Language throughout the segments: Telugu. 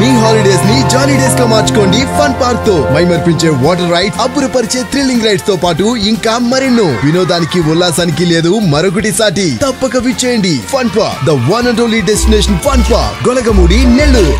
మీ హాలిడేస్ ని జాలీ డేస్ గా మార్చుకోండి ఫన్ పార్క్ తో. మైమర్పించే వాటర్ రైడ్స్, అబ్బురపరిచే థ్రిల్లింగ్ రైడ్స్ తో పాటు ఇంకా మరెన్నో. వినోదానికి ఉల్లాసానికి లేదు మరొకటి సాటి. తప్పక విచ్చేయండి fun park, the one and only destination fun park, Golagamudi, Nellore.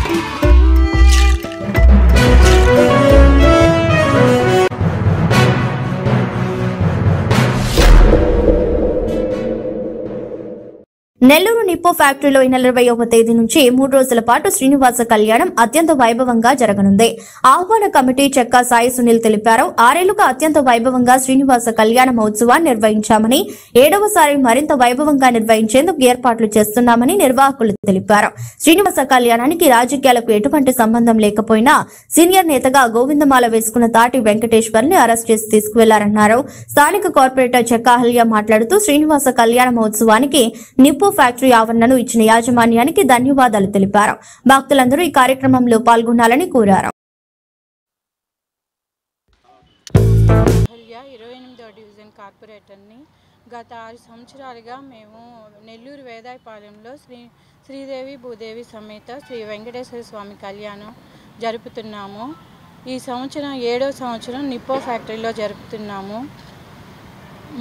Nellore Nippo ఫ్యాక్టరీలో ఈ నెల 20వ తేదీ నుంచి 3 రోజుల పాటు శ్రీనివాస కళ్యాణం అత్యంత వైభవంగా జరగనుంది. ఆహ్వాన కమిటీ చెక్కా సాయి సునీల్ తెలిపారు. 6 ఏళ్లుగా అత్యంత వైభవంగా శ్రీనివాస కళ్యాణ మహోత్సవాన్ని నిర్వహించామని, 7వసారి మరింత వైభవంగా నిర్వహించేందుకు ఏర్పాట్లు చేస్తున్నామని నిర్వాహకులు తెలిపారు. శ్రీనివాస కళ్యాణానికి రాజకీయాలకు ఎటువంటి సంబంధం లేకపోయినా సీనియర్ నేతగా గోవిందమాల వేసుకున్న తాటి వెంకటేశ్వర్ని అరెస్ట్ చేసి తీసుకువెళ్లారన్నారు. స్థానిక కార్పొరేటర్ చెక్కా అహల్య మాట్లాడుతూ శ్రీనివాస కళ్యాణ మహోత్సవానికి నిప్పో ఫ్యాక్టరీ ఆవరణను ఇచ్చిన యాజమాన్యానికి ధన్యవాదాలు తెలిపారు. భక్తులందరూ ఈ కార్యక్రమంలో పాల్గొనాలని కోరారు. 28వ డివిజన్ కార్పొరేటర్ని. గత 6 సంవత్సరాలుగా మేము నెల్లూరు వేదాయపాలెంలో శ్రీదేవి భూదేవి సమేత శ్రీ వెంకటేశ్వర స్వామి కళ్యాణం జరుపుతున్నాము. ఈ సంవత్సరం 7వ సంవత్సరం నిప్పో ఫ్యాక్టరీలో జరుపుతున్నాము.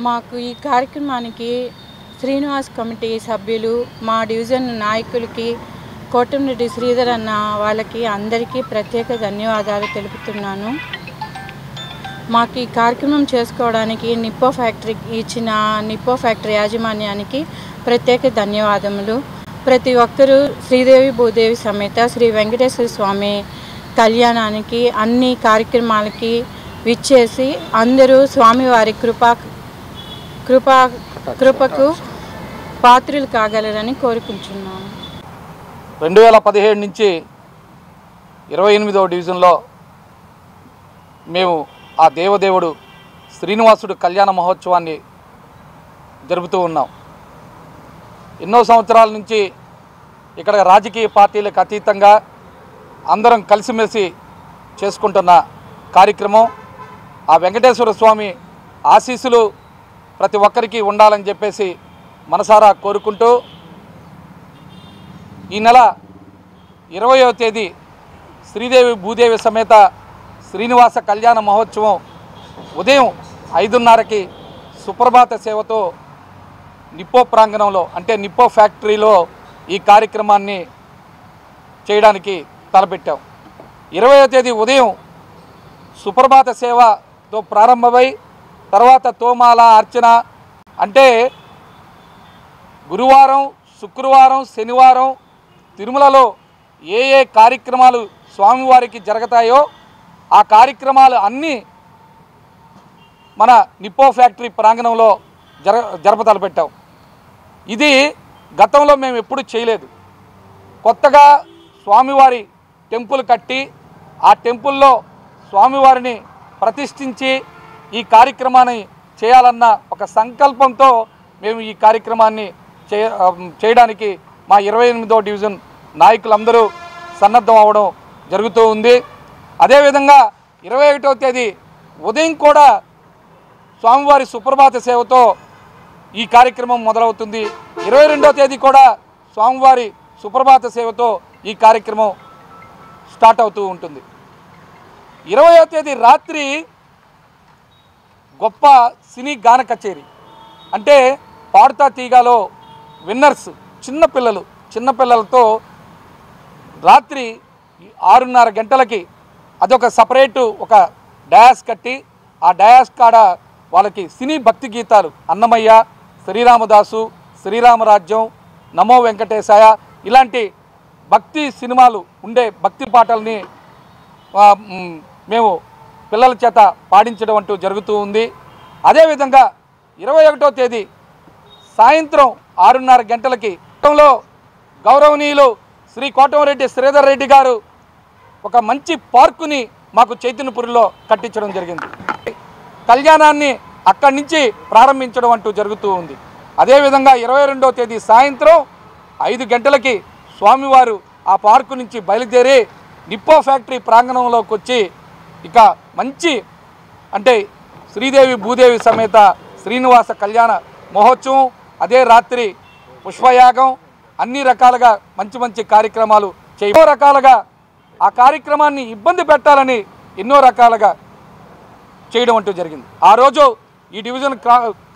మాకు ఈ కార్యక్రమానికి శ్రీనివాస్ కమిటీ సభ్యులు, మా డివిజన్ నాయకులకి, కోటంరెడ్డి శ్రీధర్ అన్న వాళ్ళకి అందరికీ ప్రత్యేక ధన్యవాదాలు తెలుపుతున్నాను. మాకు ఈ కార్యక్రమం చేసుకోవడానికి నిప్పో ఫ్యాక్టరీ యాజమాన్యానికి ప్రత్యేక ధన్యవాదములు. ప్రతి ఒక్కరూ శ్రీదేవి భూదేవి సమేత శ్రీ వెంకటేశ్వర స్వామి కళ్యాణానికి, అన్ని కార్యక్రమాలకి విచ్చేసి అందరూ స్వామివారి కృపకు పాత్రలు కాగలరని కోరుకుంటున్నాను. 2017 నుంచి 28వ డివిజన్లో మేము ఆ దేవదేవుడు శ్రీనివాసుడు కళ్యాణ మహోత్సవాన్ని జరుపుతూ ఉన్నాం. ఎన్నో సంవత్సరాల నుంచి ఇక్కడ రాజకీయ పార్టీలకు అతీతంగా అందరం కలిసిమెలిసి చేసుకుంటున్న కార్యక్రమం. ఆ వెంకటేశ్వర స్వామి ఆశీస్సులు ప్రతి ఒక్కరికి ఉండాలని చెప్పేసి మనసారా కోరుకుంటూ ఈ నెల 20వ తేదీ శ్రీదేవి భూదేవి సమేత శ్రీనివాస కళ్యాణ మహోత్సవం ఉదయం 5:30కి సుప్రభాత సేవతో నిప్పో ప్రాంగణంలో, అంటే నిప్పో ఫ్యాక్టరీలో ఈ కార్యక్రమాన్ని చేయడానికి తలపెట్టాం. 20వ తేదీ ఉదయం సుప్రభాత సేవతో ప్రారంభమై తర్వాత తోమాల అర్చన, అంటే గురువారం, శుక్రవారం, శనివారం తిరుమలలో ఏ కార్యక్రమాలు స్వామివారికి జరుగుతాయో ఆ కార్యక్రమాలు అన్నీ మన నిప్పో ఫ్యాక్టరీ ప్రాంగణంలో జరపతలపెట్టాం. ఇది గతంలో మేము ఎప్పుడు చేయలేదు. కొత్తగా స్వామివారి టెంపుల్ కట్టి ఆ టెంపుల్లో స్వామివారిని ప్రతిష్ఠించి ఈ కార్యక్రమాన్ని చేయాలన్న ఒక సంకల్పంతో మేము ఈ కార్యక్రమాన్ని చేయడానికి మా 28వ డివిజన్ నాయకులందరూ సన్నద్ధం అవ్వడం జరుగుతూ ఉంది. అదేవిధంగా 21వ తేదీ ఉదయం కూడా స్వామివారి సుప్రభాత సేవతో ఈ కార్యక్రమం మొదలవుతుంది. 22వ తేదీ కూడా స్వామివారి సుప్రభాత సేవతో ఈ కార్యక్రమం స్టార్ట్ అవుతూ ఉంటుంది. 20వ తేదీ రాత్రి గొప్ప సినీ గాన కచేరీ, అంటే పాడుతా తీగాలో విన్నర్స్ చిన్నపిల్లలతో రాత్రి 6:30 గంటలకి అదొక సపరేటు ఒక డయాస్ కట్టి ఆ డయాస్ కాడ వాళ్ళకి సినీ భక్తి గీతాలు, అన్నమయ్య, శ్రీరామదాసు, శ్రీరామరాజ్యం, నమో వెంకటేశాయ ఇలాంటి భక్తి సినిమాలు ఉండే భక్తి పాటల్ని మేము పిల్లల చేత పాడించడం అంటూ జరుగుతూ ఉంది. అదేవిధంగా 21వ తేదీ సాయంత్రం 6:30 గంటలకి గౌరవనీయులు శ్రీ కోటంరెడ్డి శ్రీధర్ రెడ్డి గారు ఒక మంచి పార్కుని మాకు చైతన్యపురిలో కట్టించడం జరిగింది. కళ్యాణాన్ని అక్కడి నుంచి ప్రారంభించడం అంటూ జరుగుతూ ఉంది. అదేవిధంగా 22వ తేదీ సాయంత్రం 5 గంటలకి స్వామివారు ఆ పార్కు నుంచి బయలుదేరి నిప్పో ఫ్యాక్టరీ ప్రాంగణంలోకి వచ్చి ఇక మంచి, అంటే శ్రీదేవి భూదేవి సమేత శ్రీనివాస కళ్యాణ మహోత్సవం, అదే రాత్రి పుష్పయాగం, అన్ని రకాలుగా మంచి మంచి కార్యక్రమాలు ఎన్నో రకాలుగా ఆ కార్యక్రమాన్ని ఇబ్బంది పెట్టాలని ఎన్నో రకాలుగా చేయడం అంటూ జరిగింది. ఆ రోజు ఈ డివిజన్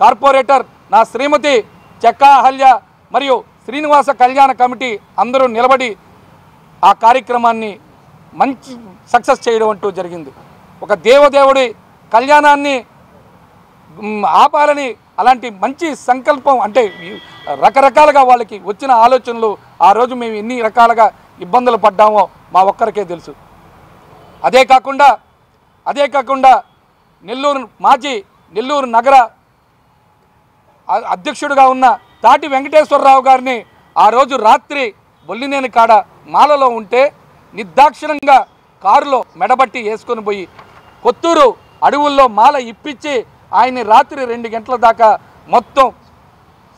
కార్పొరేటర్ నా శ్రీమతి చెక్కా అహల్య మరియు శ్రీనివాస కళ్యాణ కమిటీ అందరూ నిలబడి ఆ కార్యక్రమాన్ని మంచి సక్సెస్ చేయడం అంటూ జరిగింది. ఒక దేవదేవుడి కళ్యాణాన్ని ఆపాలని అలాంటి మంచి సంకల్పం అంటే రకరకాలుగా వాళ్ళకి వచ్చిన ఆలోచనలు ఆ రోజు మేము ఎన్ని రకాలుగా ఇబ్బందులు పడ్డామో మా ఒక్కరికే తెలుసు. అదే కాకుండా నెల్లూరు నగర అధ్యక్షుడిగా ఉన్న తాటి వెంకటేశ్వరరావు గారిని ఆ రోజు రాత్రి బొల్లినేని కాడ మాలలో ఉంటే నిర్దాక్షిణంగా కారులో మెడబట్టి వేసుకొని పోయి కొత్తూరు అడవుల్లో మాల ఇప్పించి ఆయన్ని రాత్రి 2 గంటల దాకా మొత్తం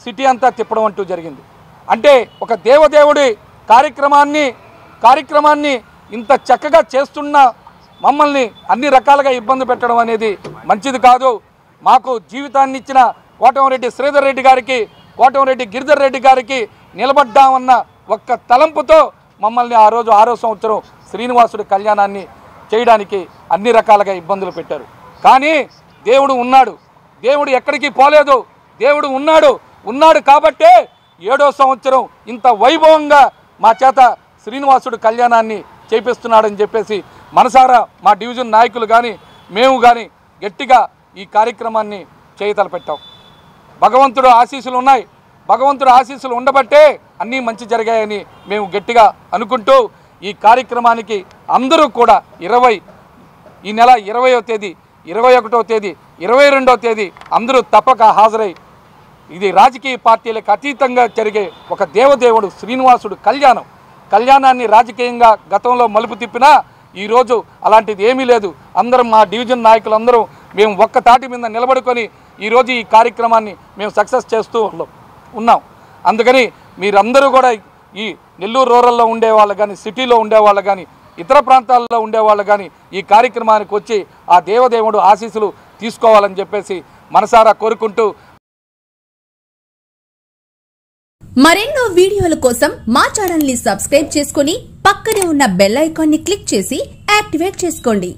సిటీ అంతా తిప్పడం అంటూ జరిగింది. అంటే ఒక దేవదేవుడి కార్యక్రమాన్ని ఇంత చక్కగా చేస్తున్న మమ్మల్ని అన్ని రకాలుగా ఇబ్బంది పెట్టడం అనేది మంచిది కాదు. మాకు జీవితాన్ని ఇచ్చిన కోటంరెడ్డి శ్రీధర్ రెడ్డి గారికి, కోటంరెడ్డి గిరిధర్ రెడ్డి గారికి నిలబడ్డామన్న ఒక్క తలంపుతో మమ్మల్ని ఆ రోజు 6వ సంవత్సరం శ్రీనివాసుడి కళ్యాణాన్ని చేయడానికి అన్ని రకాలుగా ఇబ్బందులు పెట్టారు. కానీ దేవుడు ఉన్నాడు, దేవుడు ఎక్కడికి పోలేదు, దేవుడు ఉన్నాడు కాబట్టే 7వ సంవత్సరం ఇంత వైభవంగా మా చేత శ్రీనివాసుడు కళ్యాణాన్ని చేపిస్తున్నాడని చెప్పేసి మనసారా మా డివిజన్ నాయకులు కానీ మేము కానీ గట్టిగా ఈ కార్యక్రమాన్ని చేయతలపెట్టాం. భగవంతుడు ఆశీస్సులు ఉన్నాయి, భగవంతుడు ఆశీస్సులు ఉండబట్టే అన్నీ మంచి జరిగాయని మేము గట్టిగా అనుకుంటూ ఈ కార్యక్రమానికి అందరూ కూడా ఈ నెల 20వ తేదీ, 21వ తేదీ, 22వ తేదీ అందరూ తప్పక హాజరై ఇది రాజకీయ పార్టీలకు అతీతంగా జరిగే ఒక దేవదేవుడు శ్రీనివాసుడు కళ్యాణాన్ని రాజకీయంగా గతంలో మలుపు తిప్పినా ఈరోజు అలాంటిది ఏమీ లేదు. అందరం మా డివిజన్ నాయకులు అందరూ మేము ఒక్క తాటి మీద నిలబడుకొని ఈరోజు ఈ కార్యక్రమాన్ని మేము సక్సెస్ చేస్తూ ఉన్నాం. అందుకని మీరందరూ కూడా ఈ నెల్లూరు రూరల్లో ఉండేవాళ్ళు కానీ, సిటీలో ఉండేవాళ్ళు కానీ, ఇతర ప్రాంతాల్లో ఉండేవాళ్ళు కానీ ఈ కార్యక్రమానికి వచ్చి ఆ దేవదేవుడు ఆశీస్సులు తీసుకోవాలని చెప్పేసి మనసారా కోరుకుంటూ మరెన్నో వీడియోల కోసం మా ఛానల్ ని సబ్స్క్రైబ్ చేసుకుని పక్కనే ఉన్న బెల్ ఐకాన్ ని క్లిక్ చేసి యాక్టివేట్ చేసుకోండి.